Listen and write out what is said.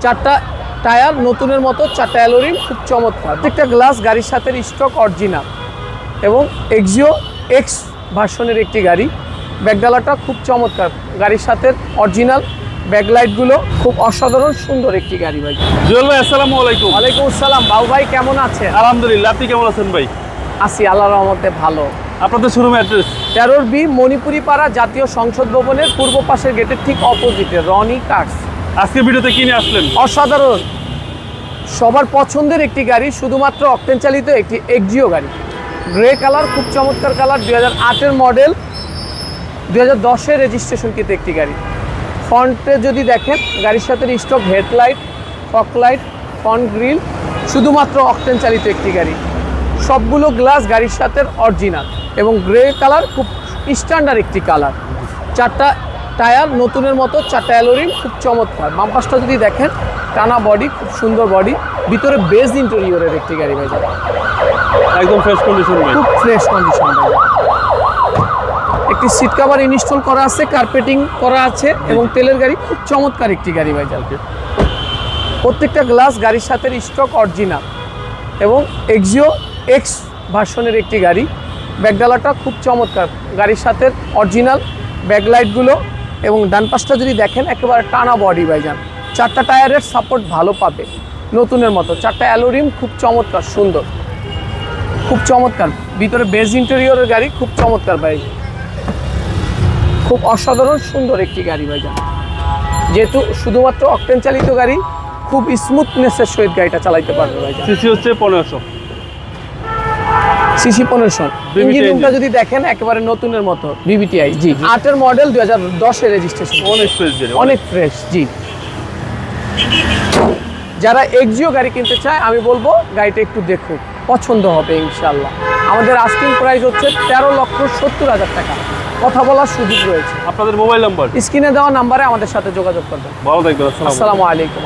চারটা টায়ার নতুনের মতো, চারটা অ্যালোরিম খুব চমৎকার। প্রত্যেকটা গ্লাস গাড়ির সাথে স্টক অরিজিনাল এবং এক্সিও এক্স ভার্সনের একটি গাড়ি। ব্যাকডালাটা খুব চমৎকার, গাড়ির সাথে অরিজিনাল ব্যাকলাইটগুলো খুব অসাধারণ সুন্দর একটি গাড়ি ভাই। জুয়েল ভাই আসসালামু আলাইকুম। ওয়ালাইকুম আসসালাম। বাবু ভাই কেমন আছেন? আলহামদুলিল্লাহ, আপনি কেমন আছেন ভাই? আছি আল্লাহর রহমতে ভালো। আপনাদের শোরুম অ্যাড্রেস 13B মণিপুরি পাড়া জাতীয় সংসদ ভবনের পূর্ব পাশের গেটের ঠিক অপোজিটে রনি কার্স। আজকে ভিডিওতে কি নিয়ে আসলেন? অসাধারণ সবার পছন্দের একটি গাড়ি, শুধুমাত্র অকটেন চালিত একটি এক্সিও গাড়ি। গ্রে কালার, খুব চমৎকার কালার, 2008-এর মডেল, 2010-এর রেজিস্ট্রেশনকৃত একটি গাড়ি। ফ্রন্টে যদি দেখেন গাড়ির সাথে stock headlight, fog light, front grill, শুধুমাত্র অকটেন চালিত একটি গাড়ি। সবগুলো গ্লাস গাড়ির সাথে অরিজিনাল এবং গ্রে কালার খুব স্ট্যান্ডার্ড একটি কালার। চারটা টায়ার নতুনের মতো, চারটা অ্যালোরিম খুব চমৎকার। বাম্পাসটা যদি দেখেন টানা বডি, খুব সুন্দর বডি, ভিতরে বেজ ইন্টেরিয়রের একটি গাড়ি ভাই, একদম ফ্রেশ কন্ডিশন ভাই, খুব ফ্রেশ কন্ডিশন ভাই। একটি সিট কভার ইনস্টল করা আছে, কার্পেটিং করা আছে এবং তেলের গাড়ি, খুব চমৎকার একটি গাড়ি ভাই। প্রত্যেকটা গ্লাস গাড়ির সাথে স্টক অরিজিনাল এবং এক্সিও এক্স ভার্সনের একটি গাড়ি। ব্যাকডালাটা খুব চমৎকার, গাড়ির সাথে অরিজিনাল ব্যাকলাইটগুলো এবং ডান পাশটা যদি দেখেন একেবারে টানা বডি ভাইজান। চারটা টায়ারের সাপোর্ট ভালো পাবে নতুনের মতো, চারটা অ্যালোরিম খুব চমৎকার সুন্দর, খুব চমৎকার। ভিতরে বেজ ইন্টেরিয়রের গাড়ি, খুব চমৎকার ভাই, খুব অসাধারণ সুন্দর একটি গাড়ি ভাইজান। যেহেতু শুধুমাত্র অকটেন চালিত গাড়ি, খুব স্মুথনেসের সহিত গাড়িটা চালাইতে পারবে ভাইজান। সিসি হচ্ছে 1500, সিসি 1500। ইঞ্জিন রুমটা যদি দেখেন একেবারে নতুনের মতো, ভিভিটিআই জি। 8-এর মডেল, 2010-এর রেজিস্ট্রেশন, অনেক ফ্রেশ গাড়ি, অনেক ফ্রেশ জি। যারা এক্সিও গাড়ি কিনতে চায় আমি বলবো গাড়িটা একটু দেখুক, পছন্দ হবে ইনশাল্লাহ। আমাদের আস্কিং প্রাইস হচ্ছে 13,70,000 টাকা, কথা বলার সুযোগ রয়েছে। আপনাদের মোবাইল নাম্বার স্ক্রিনে দেওয়া নাম্বারে আমাদের সাথে যোগাযোগ করবেন। ভালো থাকবেন। আসসালামু আলাইকুম।